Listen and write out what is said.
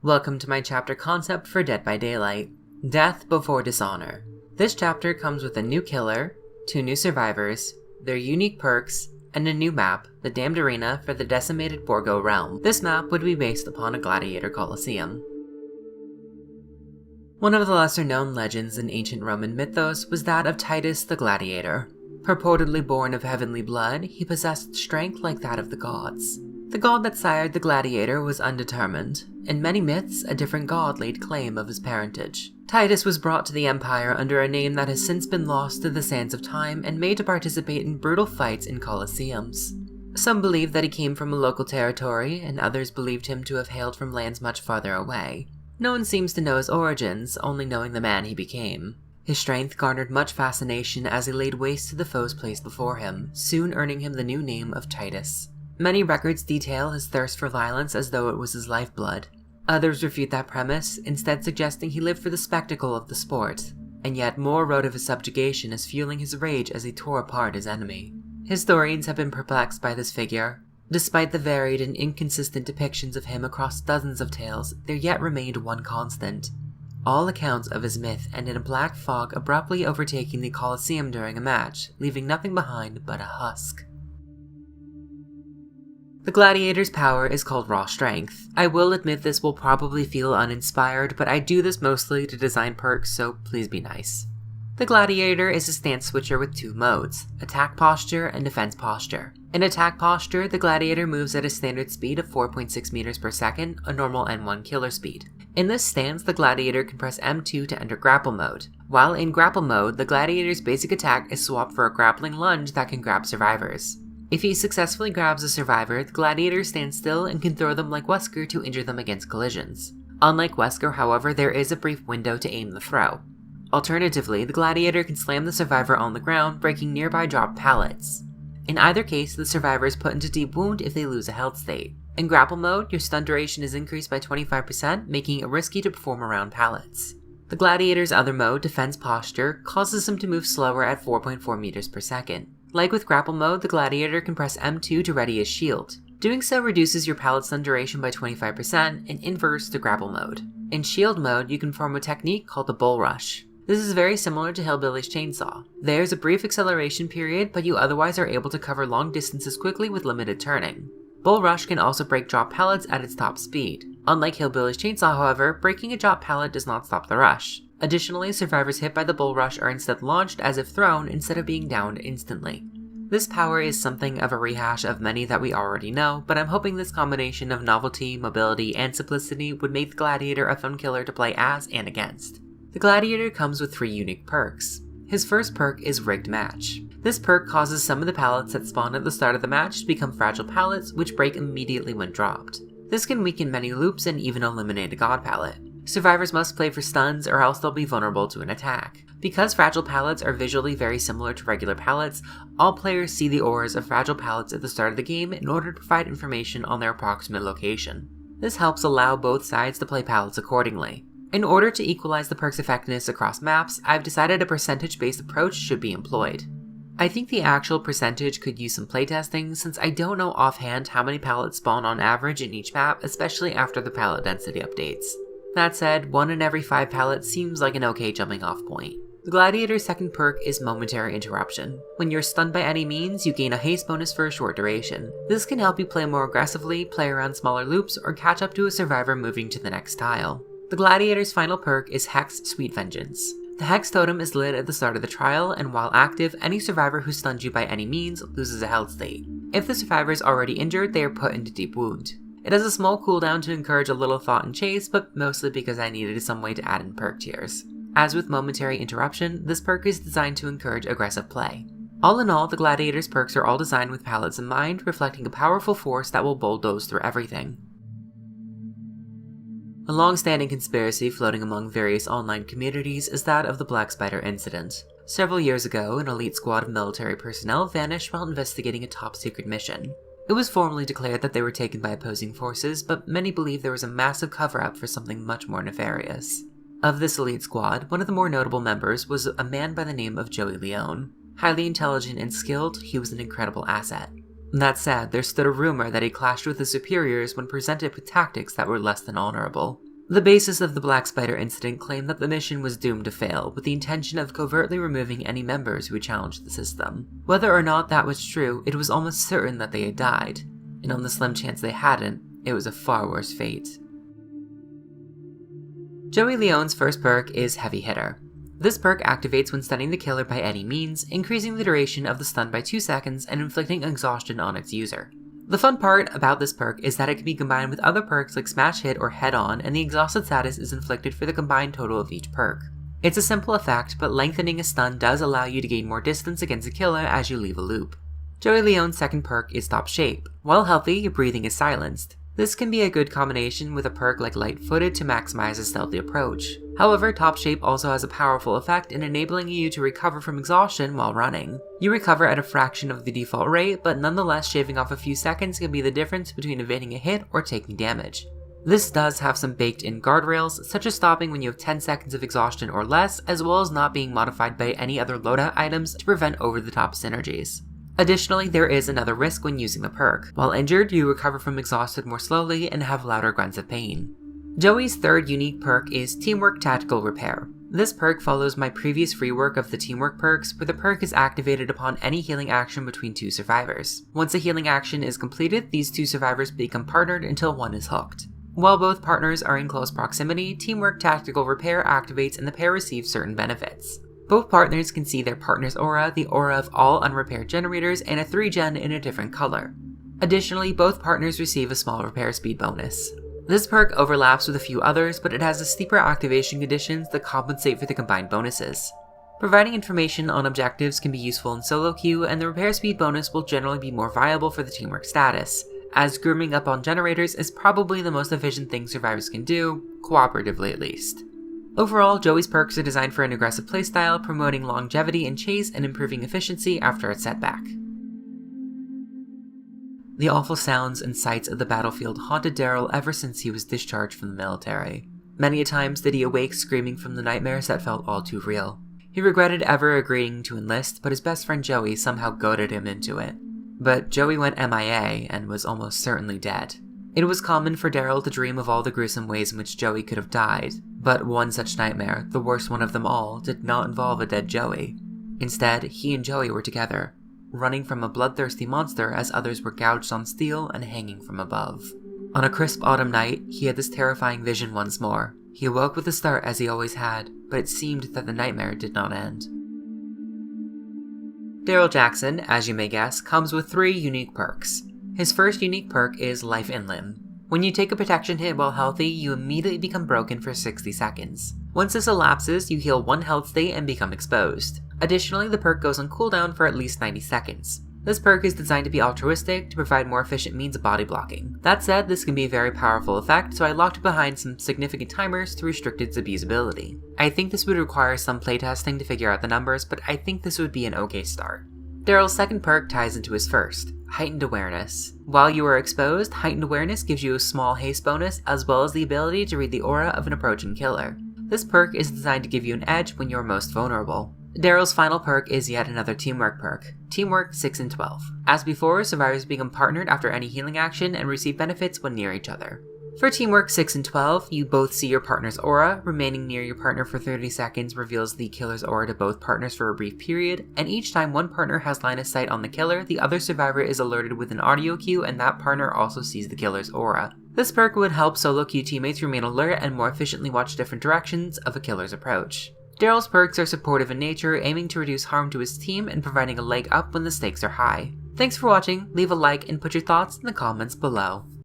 Welcome to my chapter concept for Dead by Daylight, Death Before Dishonor. This chapter comes with a new killer, 2 new survivors, their unique perks, and a new map, the Damned Arena for the decimated Borgo realm. This map would be based upon a Gladiator Coliseum. One of the lesser-known legends in ancient Roman mythos was that of Titus the Gladiator. Purportedly born of heavenly blood, he possessed strength like that of the gods. The god that sired the gladiator was undetermined. In many myths, a different god laid claim of his parentage. Titus was brought to the empire under a name that has since been lost to the sands of time and made to participate in brutal fights in colosseums. Some believe that he came from a local territory, and others believed him to have hailed from lands much farther away. No one seems to know his origins, only knowing the man he became. His strength garnered much fascination as he laid waste to the foes placed before him, soon earning him the new name of Titus. Many records detail his thirst for violence as though it was his lifeblood. Others refute that premise, instead suggesting he lived for the spectacle of the sport, and yet more wrote of his subjugation as fueling his rage as he tore apart his enemy. Historians have been perplexed by this figure. Despite the varied and inconsistent depictions of him across dozens of tales, there yet remained one constant. All accounts of his myth end in a black fog abruptly overtaking the Colosseum during a match, leaving nothing behind but a husk. The Gladiator's power is called Raw Strength. I will admit this will probably feel uninspired, but I do this mostly to design perks, so please be nice. The Gladiator is a stance switcher with 2 modes, Attack Posture and Defense Posture. In Attack Posture, the Gladiator moves at a standard speed of 4.6 meters per second, a normal N1 killer speed. In this stance, the Gladiator can press M2 to enter Grapple Mode. While in Grapple Mode, the Gladiator's basic attack is swapped for a grappling lunge that can grab survivors. If he successfully grabs a survivor, the Gladiator stands still and can throw them like Wesker to injure them against collisions. Unlike Wesker, however, there is a brief window to aim the throw. Alternatively, the Gladiator can slam the survivor on the ground, breaking nearby dropped pallets. In either case, the survivor is put into deep wound if they lose a health state. In Grapple Mode, your stun duration is increased by 25%, making it risky to perform around pallets. The Gladiator's other mode, Defense Posture, causes him to move slower at 4.4 meters per second. Like with Grapple Mode, the Gladiator can press M2 to ready his shield. Doing so reduces your pallet stun duration by 25% and inverts to Grapple Mode. In Shield Mode, you can perform a technique called the Bull Rush. This is very similar to Hillbilly's Chainsaw. There's a brief acceleration period, but you otherwise are able to cover long distances quickly with limited turning. Bull Rush can also break drop pallets at its top speed. Unlike Hillbilly's Chainsaw, however, breaking a drop pallet does not stop the rush. Additionally, survivors hit by the Bull Rush are instead launched as if thrown instead of being downed instantly. This power is something of a rehash of many that we already know, but I'm hoping this combination of novelty, mobility, and simplicity would make the Gladiator a fun killer to play as and against. The Gladiator comes with 3 unique perks. His first perk is Rigged Match. This perk causes some of the pallets that spawn at the start of the match to become fragile pallets, which break immediately when dropped. This can weaken many loops and even eliminate a god pallet. Survivors must play for stuns or else they'll be vulnerable to an attack. Because fragile pallets are visually very similar to regular pallets, all players see the auras of fragile pallets at the start of the game in order to provide information on their approximate location. This helps allow both sides to play pallets accordingly. In order to equalize the perk's effectiveness across maps, I've decided a percentage-based approach should be employed. I think the actual percentage could use some playtesting, since I don't know offhand how many pallets spawn on average in each map, especially after the pallet density updates. That said, 1 in every 5 pallets seems like an okay jumping off point. The Gladiator's second perk is Momentary Interruption. When you're stunned by any means, you gain a haste bonus for a short duration. This can help you play more aggressively, play around smaller loops, or catch up to a survivor moving to the next tile. The Gladiator's final perk is Hex Sweet Vengeance. The Hex Totem is lit at the start of the trial, and while active, any survivor who stuns you by any means loses a health state. If the survivor is already injured, they are put into deep wound. It has a small cooldown to encourage a little thought and chase, but mostly because I needed some way to add in perk tiers. As with Momentary Interruption, this perk is designed to encourage aggressive play. All in all, the Gladiator's perks are all designed with pallets in mind, reflecting a powerful force that will bulldoze through everything. A long-standing conspiracy floating among various online communities is that of the Black Spider incident. Several years ago, an elite squad of military personnel vanished while investigating a top-secret mission. It was formally declared that they were taken by opposing forces, but many believe there was a massive cover-up for something much more nefarious. Of this elite squad, one of the more notable members was a man by the name of Joey Leone. Highly intelligent and skilled, he was an incredible asset. That said, there stood a rumor that he clashed with his superiors when presented with tactics that were less than honorable. The basis of the Black Spider incident claimed that the mission was doomed to fail, with the intention of covertly removing any members who would challenge the system. Whether or not that was true, it was almost certain that they had died, and on the slim chance they hadn't, it was a far worse fate. Joey Leone's first perk is Heavy Hitter. This perk activates when stunning the killer by any means, increasing the duration of the stun by 2 seconds and inflicting exhaustion on its user. The fun part about this perk is that it can be combined with other perks like Smash Hit or Head On, and the exhausted status is inflicted for the combined total of each perk. It's a simple effect, but lengthening a stun does allow you to gain more distance against a killer as you leave a loop. Joey Leone's second perk is Top Shape. While healthy, your breathing is silenced. This can be a good combination with a perk like Light Footed to maximize a stealthy approach. However, Top Shape also has a powerful effect in enabling you to recover from exhaustion while running. You recover at a fraction of the default rate, but nonetheless shaving off a few seconds can be the difference between evading a hit or taking damage. This does have some baked-in guardrails, such as stopping when you have 10 seconds of exhaustion or less, as well as not being modified by any other loadout items to prevent over-the-top synergies. Additionally, there is another risk when using the perk. While injured, you recover from exhausted more slowly and have louder grunts of pain. Joey's third unique perk is Teamwork Tactical Repair. This perk follows my previous rework of the teamwork perks, where the perk is activated upon any healing action between 2 survivors. Once a healing action is completed, these 2 survivors become partnered until one is hooked. While both partners are in close proximity, Teamwork Tactical Repair activates and the pair receives certain benefits. Both partners can see their partner's aura, the aura of all unrepaired generators, and a 3-gen in a different color. Additionally, both partners receive a small repair speed bonus. This perk overlaps with a few others, but it has a steeper activation conditions that compensate for the combined bonuses. Providing information on objectives can be useful in solo queue, and the repair speed bonus will generally be more viable for the teamwork status, as grooming up on generators is probably the most efficient thing survivors can do, cooperatively at least. Overall, Joey's perks are designed for an aggressive playstyle, promoting longevity in chase and improving efficiency after its setback. The awful sounds and sights of the battlefield haunted Daryl ever since he was discharged from the military. Many a times did he awake screaming from the nightmares that felt all too real. He regretted ever agreeing to enlist, but his best friend Joey somehow goaded him into it. But Joey went MIA and was almost certainly dead. It was common for Darrel to dream of all the gruesome ways in which Joey could have died, but one such nightmare, the worst one of them all, did not involve a dead Joey. Instead, he and Joey were together, running from a bloodthirsty monster as others were gouged on steel and hanging from above. On a crisp autumn night, he had this terrifying vision once more. He awoke with a start as he always had, but it seemed that the nightmare did not end. Daryl Jackson, as you may guess, comes with 3 unique perks. His first unique perk is Life in Limb. When you take a protection hit while healthy, you immediately become broken for 60 seconds. Once this elapses, you heal 1 health state and become exposed. Additionally, the perk goes on cooldown for at least 90 seconds. This perk is designed to be altruistic to provide more efficient means of body blocking. That said, this can be a very powerful effect, so I locked it behind some significant timers to restrict its abusability. I think this would require some playtesting to figure out the numbers, but I think this would be an okay start. Daryl's second perk ties into his first, Heightened Awareness. While you are exposed, Heightened Awareness gives you a small haste bonus, as well as the ability to read the aura of an approaching killer. This perk is designed to give you an edge when you are most vulnerable. Daryl's final perk is yet another teamwork perk, Teamwork 6 and 12. As before, survivors become partnered after any healing action and receive benefits when near each other. For Teamwork 6 and 12, you both see your partner's aura. Remaining near your partner for 30 seconds reveals the killer's aura to both partners for a brief period, and each time one partner has line of sight on the killer, the other survivor is alerted with an audio cue and that partner also sees the killer's aura. This perk would help solo queue teammates remain alert and more efficiently watch different directions of a killer's approach. Daryl's perks are supportive in nature, aiming to reduce harm to his team and providing a leg up when the stakes are high. Thanks for watching, leave a like and put your thoughts in the comments below.